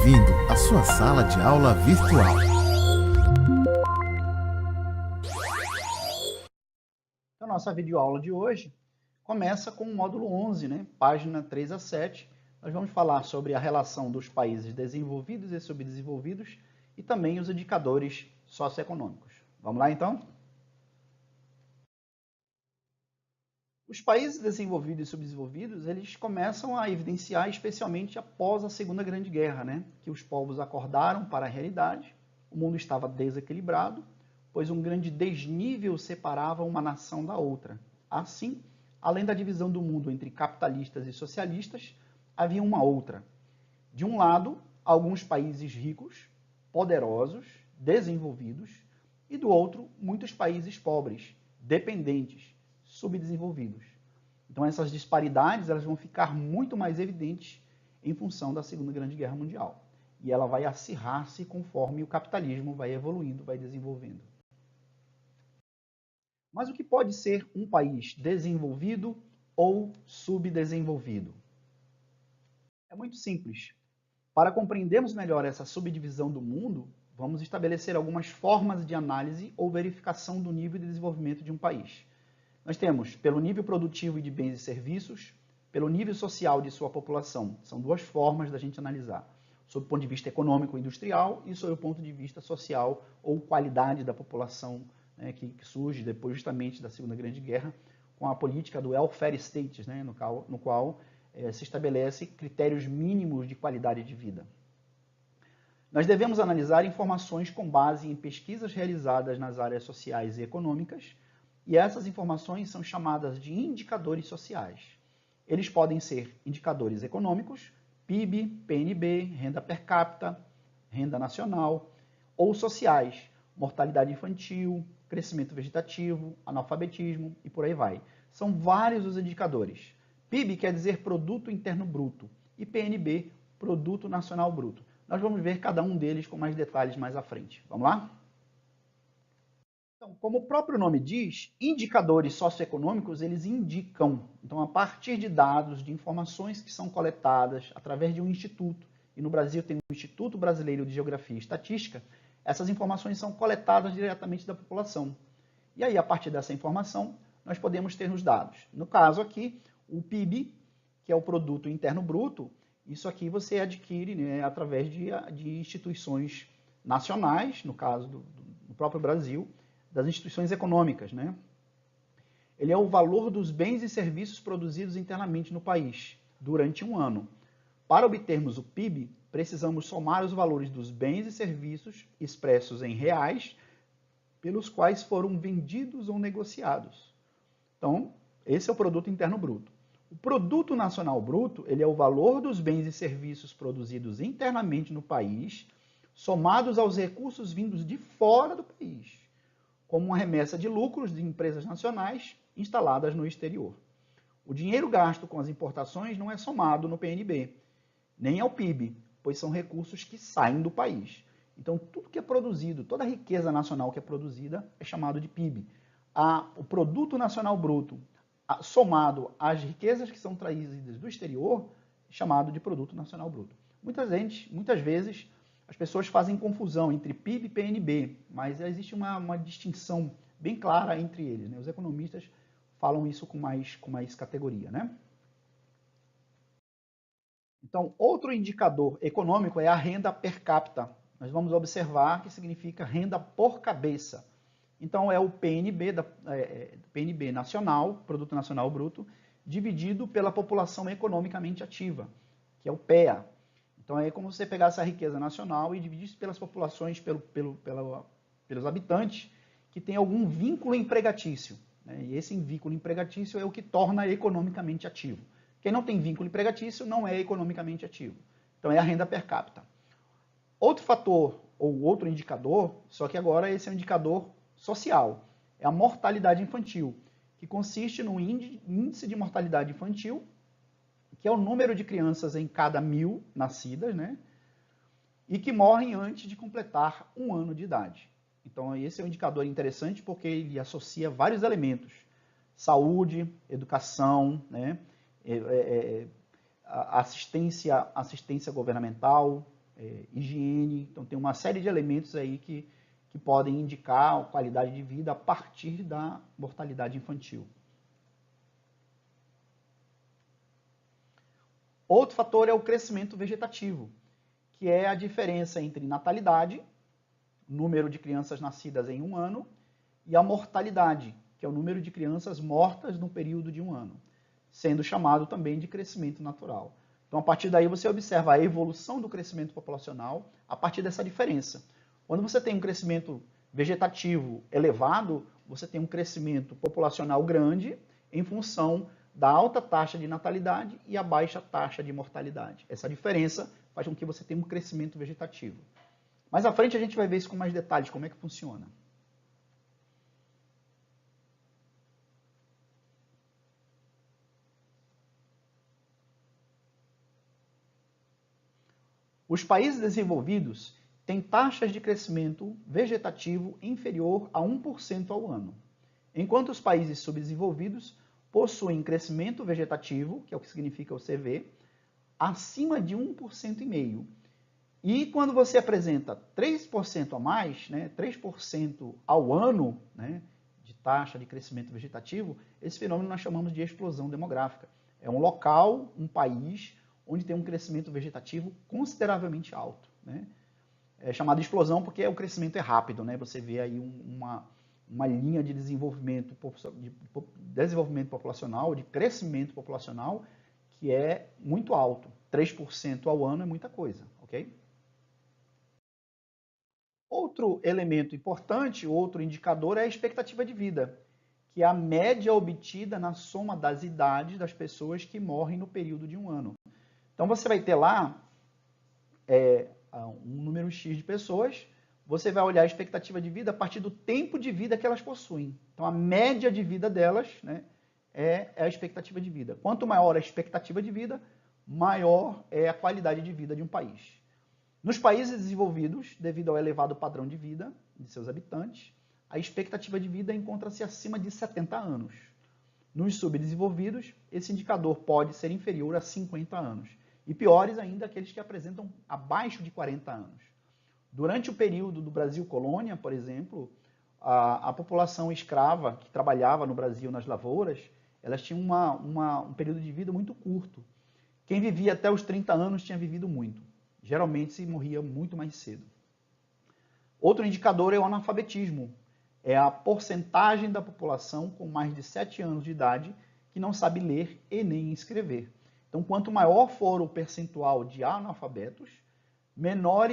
bem-vindo à sua sala de aula virtual. A nossa videoaula de hoje começa com o módulo 11, né? Página 3 a 7. Nós vamos falar sobre a relação dos países desenvolvidos e subdesenvolvidos e também os indicadores socioeconômicos. Vamos lá, então? Os países desenvolvidos e subdesenvolvidos, eles começam a evidenciar, especialmente após a Segunda Grande Guerra, né? Que os povos acordaram para a realidade, o mundo estava desequilibrado, pois um grande desnível separava uma nação da outra. Assim, além da divisão do mundo entre capitalistas e socialistas, havia uma outra. De um lado, alguns países ricos, poderosos, desenvolvidos, e do outro, muitos países pobres, dependentes, subdesenvolvidos. Então essas disparidades elas vão ficar muito mais evidentes em função da Segunda Grande Guerra Mundial. E ela vai acirrar-se conforme o capitalismo vai evoluindo, vai desenvolvendo. Mas o que pode ser um país desenvolvido ou subdesenvolvido? É muito simples. Para compreendermos melhor essa subdivisão do mundo, vamos estabelecer algumas formas de análise ou verificação do nível de desenvolvimento de um país. Nós temos pelo nível produtivo e de bens e serviços, pelo nível social de sua população. São duas formas da gente analisar, sob o ponto de vista econômico e industrial e sob o ponto de vista social ou qualidade da população, né, que surge depois justamente da Segunda Grande Guerra, com a política do welfare state, né, no qual se estabelece critérios mínimos de qualidade de vida. Nós devemos analisar informações com base em pesquisas realizadas nas áreas sociais e econômicas, e essas informações são chamadas de indicadores sociais. Eles podem ser indicadores econômicos, PIB, PNB, renda per capita, renda nacional, ou sociais, mortalidade infantil, crescimento vegetativo, analfabetismo e por aí vai. São vários os indicadores. PIB quer dizer Produto Interno Bruto e PNB, Produto Nacional Bruto. Nós vamos ver cada um deles com mais detalhes mais à frente. Vamos lá? Então, como o próprio nome diz, indicadores socioeconômicos, eles indicam, então, a partir de dados, de informações que são coletadas através de um instituto, e no Brasil tem o Instituto Brasileiro de Geografia e Estatística, essas informações são coletadas diretamente da população. E aí, a partir dessa informação, nós podemos ter os dados. No caso aqui, o PIB, que é o Produto Interno Bruto, isso aqui você adquire, né, através de instituições nacionais, no caso do próprio Brasil, das instituições econômicas, né? Ele é o valor dos bens e serviços produzidos internamente no país durante um ano. Para obtermos o PIB, precisamos somar os valores dos bens e serviços expressos em reais pelos quais foram vendidos ou negociados. Então, esse é o Produto Interno Bruto. O Produto Nacional Bruto, ele é o valor dos bens e serviços produzidos internamente no país, somados aos recursos vindos de fora do país, como uma remessa de lucros de empresas nacionais instaladas no exterior. O dinheiro gasto com as importações não é somado no PNB, nem ao PIB, pois são recursos que saem do país. Então, tudo que é produzido, toda a riqueza nacional que é produzida é chamado de PIB. O Produto Nacional Bruto, somado às riquezas que são trazidas do exterior, é chamado de Produto Nacional Bruto. Muitas vezes, as pessoas fazem confusão entre PIB e PNB, mas existe uma distinção bem clara entre eles, né? Os economistas falam isso com mais categoria, né? Então, outro indicador econômico é a renda per capita. Nós vamos observar que significa renda por cabeça. Então, é o PNB, PNB nacional, Produto Nacional Bruto, dividido pela população economicamente ativa, que é o PEA. Então, é como você pegar essa riqueza nacional e dividir pelas populações, pelos habitantes que têm algum vínculo empregatício, né? E esse vínculo empregatício é o que torna economicamente ativo. Quem não tem vínculo empregatício não é economicamente ativo. Então, é a renda per capita. Outro fator, ou outro indicador, só que agora esse é um indicador social, é a mortalidade infantil, que consiste no índice de mortalidade infantil, que é o número de crianças em cada 1000 nascidas, né? E que morrem antes de completar 1 ano de idade. Então, esse é um indicador interessante porque ele associa vários elementos: saúde, educação, né? Assistência governamental, higiene. Então, tem uma série de elementos aí que podem indicar a qualidade de vida a partir da mortalidade infantil. Outro fator é o crescimento vegetativo, que é a diferença entre natalidade, número de crianças nascidas em um ano, e a mortalidade, que é o número de crianças mortas no período de um ano, sendo chamado também de crescimento natural. Então, a partir daí, você observa a evolução do crescimento populacional a partir dessa diferença. Quando você tem um crescimento vegetativo elevado, você tem um crescimento populacional grande em função da alta taxa de natalidade e a baixa taxa de mortalidade. Essa diferença faz com que você tenha um crescimento vegetativo. Mais à frente a gente vai ver isso com mais detalhes, como é que funciona. Os países desenvolvidos têm taxas de crescimento vegetativo inferior a 1% ao ano, enquanto os países subdesenvolvidos possuem crescimento vegetativo, que é o que significa o CV, acima de 1,5%. E quando você apresenta 3% a mais, 3% ao ano, de taxa de crescimento vegetativo, esse fenômeno nós chamamos de explosão demográfica. É um local, um país, onde tem um crescimento vegetativo consideravelmente alto. É chamado de explosão porque o crescimento é rápido. Você vê aí uma linha de desenvolvimento populacional, de crescimento populacional, que é muito alto. 3% ao ano é muita coisa, ok? Outro elemento importante, outro indicador é a expectativa de vida, que é a média obtida na soma das idades das pessoas que morrem no período de um ano. Então, você vai ter lá um número X de pessoas, você vai olhar a expectativa de vida a partir do tempo de vida que elas possuem. Então, a média de vida delas é a expectativa de vida. Quanto maior a expectativa de vida, maior é a qualidade de vida de um país. Nos países desenvolvidos, devido ao elevado padrão de vida de seus habitantes, a expectativa de vida encontra-se acima de 70 anos. Nos subdesenvolvidos, esse indicador pode ser inferior a 50 anos. E piores ainda, aqueles que apresentam abaixo de 40 anos. Durante o período do Brasil colônia, por exemplo, a população escrava que trabalhava no Brasil nas lavouras, elas tinham um período de vida muito curto. Quem vivia até os 30 anos tinha vivido muito. Geralmente se morria muito mais cedo. Outro indicador é o analfabetismo. É a porcentagem da população com mais de 7 anos de idade que não sabe ler e nem escrever. Então, quanto maior for o percentual de analfabetos, menor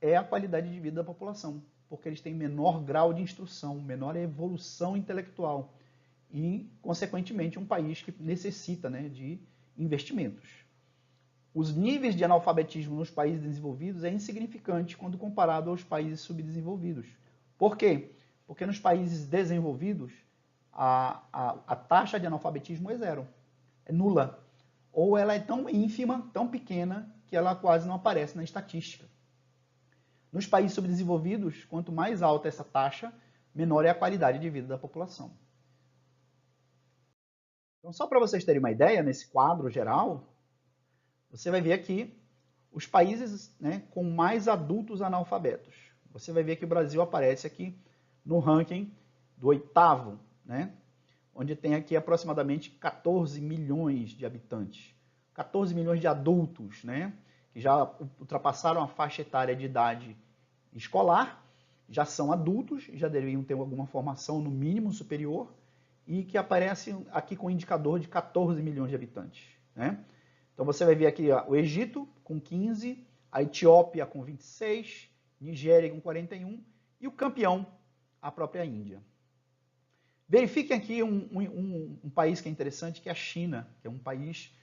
é a qualidade de vida da população, porque eles têm menor grau de instrução, menor evolução intelectual e, consequentemente, um país que necessita de investimentos. Os níveis de analfabetismo nos países desenvolvidos é insignificante quando comparado aos países subdesenvolvidos. Por quê? Porque nos países desenvolvidos, a taxa de analfabetismo é zero, é nula. Ou ela é tão ínfima, tão pequena, que ela quase não aparece na estatística. Nos países subdesenvolvidos, quanto mais alta essa taxa, menor é a qualidade de vida da população. Então, só para vocês terem uma ideia, nesse quadro geral, você vai ver aqui os países com mais adultos analfabetos. Você vai ver que o Brasil aparece aqui no ranking do 8º, onde tem aqui aproximadamente 14 milhões de habitantes. 14 milhões de adultos, que já ultrapassaram a faixa etária de idade escolar, já são adultos, já deveriam ter alguma formação no mínimo superior, e que aparecem aqui com o indicador de 14 milhões de habitantes. Então, você vai ver aqui o Egito com 15, a Etiópia com 26, Nigéria com 41 e o campeão, a própria Índia. Verifiquem aqui um país que é interessante, que é a China, que é um país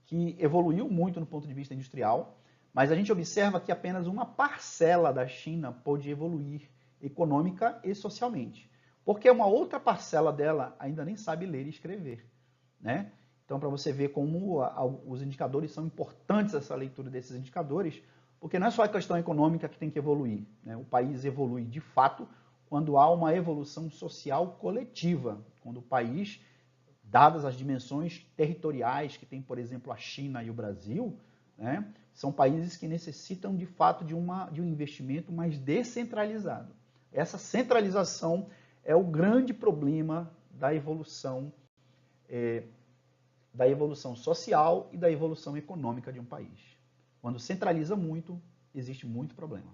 que evoluiu muito no ponto de vista industrial, mas a gente observa que apenas uma parcela da China pôde evoluir econômica e socialmente, porque uma outra parcela dela ainda nem sabe ler e escrever, Então, para você ver como os indicadores são importantes, essa leitura desses indicadores, porque não é só a questão econômica que tem que evoluir. O país evolui de fato quando há uma evolução social coletiva, quando o país, dadas as dimensões territoriais que tem, por exemplo, a China e o Brasil, são países que necessitam, de fato, de um investimento mais descentralizado. Essa centralização é o grande problema da evolução social e da evolução econômica de um país. Quando centraliza muito, existe muito problema.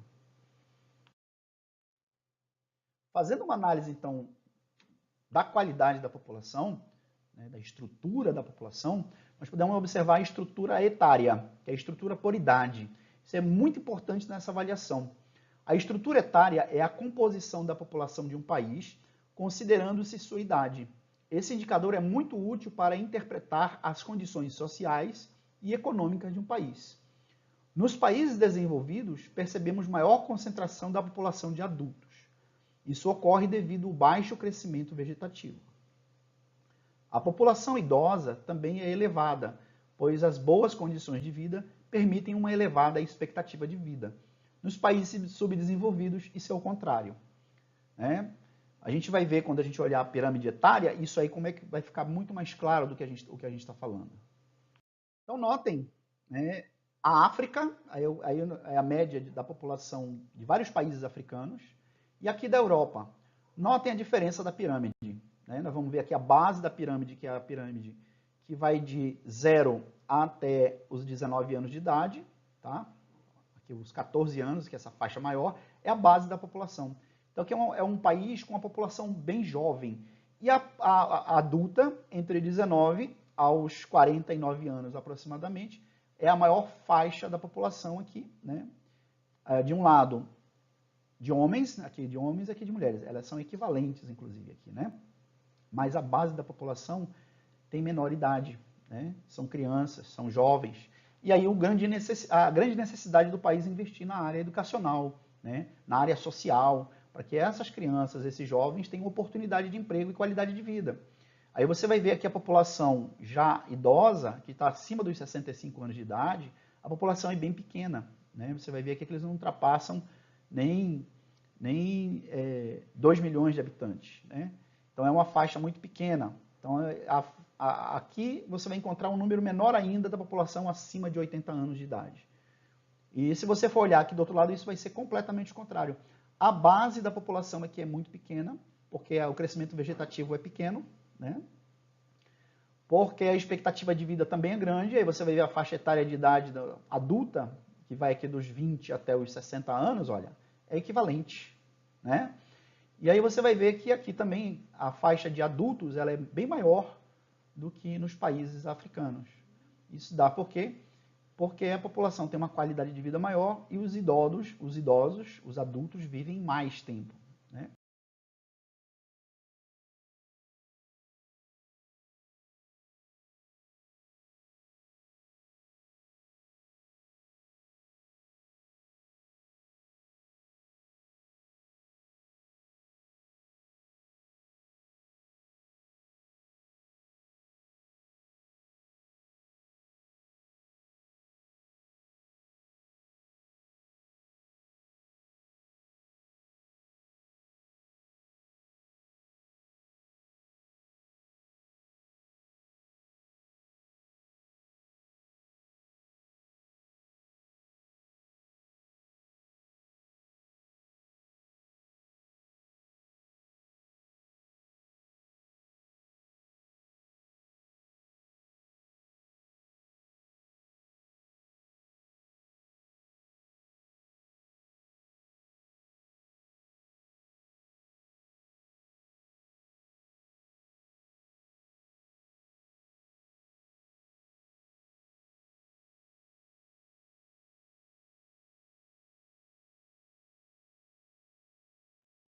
Fazendo uma análise, então, da qualidade da população, né, da estrutura da população, nós podemos observar a estrutura etária, que é a estrutura por idade. Isso é muito importante nessa avaliação. A estrutura etária é a composição da população de um país, considerando-se sua idade. Esse indicador é muito útil para interpretar as condições sociais e econômicas de um país. Nos países desenvolvidos, percebemos maior concentração da população de adultos. Isso ocorre devido ao baixo crescimento vegetativo. A população idosa também é elevada, pois as boas condições de vida permitem uma elevada expectativa de vida. Nos países subdesenvolvidos, isso é o contrário, né? A gente vai ver, quando a gente olhar a pirâmide etária, isso aí como é que vai ficar muito mais claro do que o que a gente está falando. Então, notem, né, a África, aí é a média da população de vários países africanos, e aqui da Europa. Notem a diferença da pirâmide, né? Nós vamos ver aqui a base da pirâmide, que é a pirâmide que vai de 0 até os 19 anos de idade, tá? Aqui os 14 anos, que é essa faixa maior, é a base da população. Então aqui é um país com uma população bem jovem. E a adulta, entre 19 aos 49 anos aproximadamente, é a maior faixa da população aqui, né? De um lado, de homens, aqui de mulheres. Elas são equivalentes, inclusive, aqui, né? Mas a base da população tem menor idade, né? São crianças, são jovens. E aí a grande necessidade do país é investir na área educacional, né? Na área social, para que essas crianças, esses jovens, tenham oportunidade de emprego e qualidade de vida. Aí você vai ver aqui a população já idosa, que está acima dos 65 anos de idade, a população é bem pequena, né? Você vai ver aqui que eles não ultrapassam nem 2 milhões de habitantes, né? Então é uma faixa muito pequena. Então aqui você vai encontrar um número menor ainda da população acima de 80 anos de idade. E se você for olhar aqui do outro lado, isso vai ser completamente o contrário. A base da população aqui é muito pequena, porque o crescimento vegetativo é pequeno, né? Porque a expectativa de vida também é grande. Aí você vai ver a faixa etária de idade adulta, que vai aqui dos 20 até os 60 anos, olha, é equivalente, né? E aí você vai ver que aqui também a faixa de adultos ela é bem maior do que nos países africanos. Isso dá por quê? Porque a população tem uma qualidade de vida maior e os idosos, os adultos vivem mais tempo, né?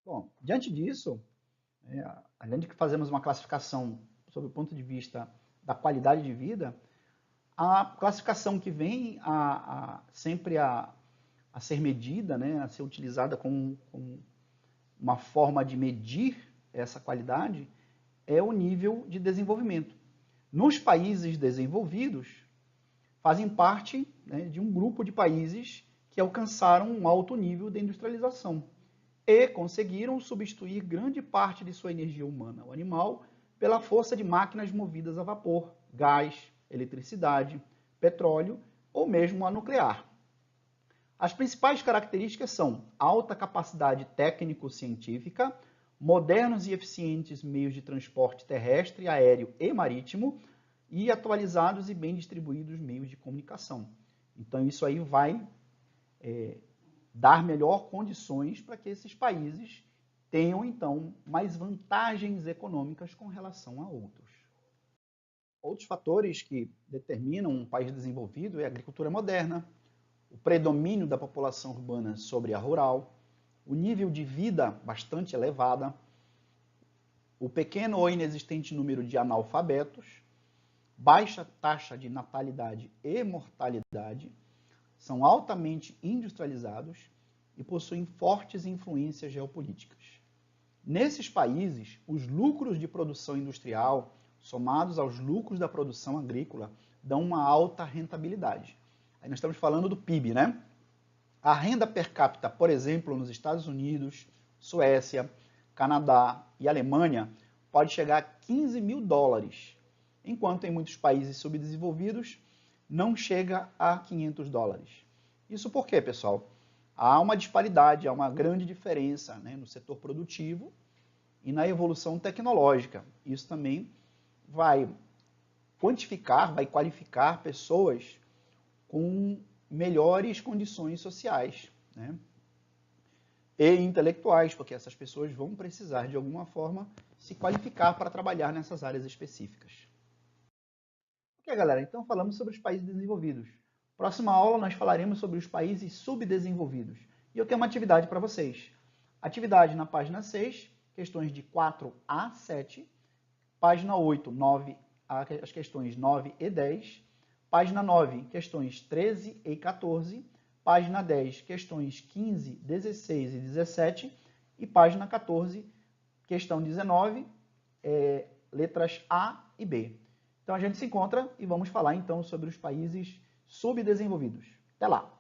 Bom, diante disso, além de que fazemos uma classificação sob o ponto de vista da qualidade de vida, a classificação que vem sempre a ser medida, né, a ser utilizada como uma forma de medir essa qualidade, é o nível de desenvolvimento. Nos países desenvolvidos, fazem parte, né, de um grupo de países que alcançaram um alto nível de industrialização e conseguiram substituir grande parte de sua energia humana, o animal, pela força de máquinas movidas a vapor, gás, eletricidade, petróleo, ou mesmo a nuclear. As principais características são alta capacidade técnico-científica, modernos e eficientes meios de transporte terrestre, aéreo e marítimo, e atualizados e bem distribuídos meios de comunicação. Então, isso aí vai dar melhor condições para que esses países tenham, então, mais vantagens econômicas com relação a outros. Outros fatores que determinam um país desenvolvido é a agricultura moderna, o predomínio da população urbana sobre a rural, o nível de vida bastante elevado, o pequeno ou inexistente número de analfabetos, baixa taxa de natalidade e mortalidade, são altamente industrializados e possuem fortes influências geopolíticas. Nesses países, os lucros de produção industrial, somados aos lucros da produção agrícola, dão uma alta rentabilidade. Aí nós estamos falando do PIB, né? A renda per capita, por exemplo, nos Estados Unidos, Suécia, Canadá e Alemanha, pode chegar a 15 mil dólares, enquanto em muitos países subdesenvolvidos não chega a 500 dólares. Isso por quê, pessoal? Há uma disparidade, há uma grande diferença, né, no setor produtivo e na evolução tecnológica. Isso também vai quantificar, vai qualificar pessoas com melhores condições sociais, né, e intelectuais, porque essas pessoas vão precisar, de alguma forma, se qualificar para trabalhar nessas áreas específicas. Ok, galera, então falamos sobre os países desenvolvidos. Próxima aula nós falaremos sobre os países subdesenvolvidos. E eu tenho uma atividade para vocês. Atividade na página 6, questões de 4 a 7, página 8, 9, as questões 9 e 10, página 9, questões 13 e 14, página 10, questões 15, 16 e 17, e página 14, questão 19, letras A e B. Então a gente se encontra e vamos falar então sobre os países subdesenvolvidos. Até lá!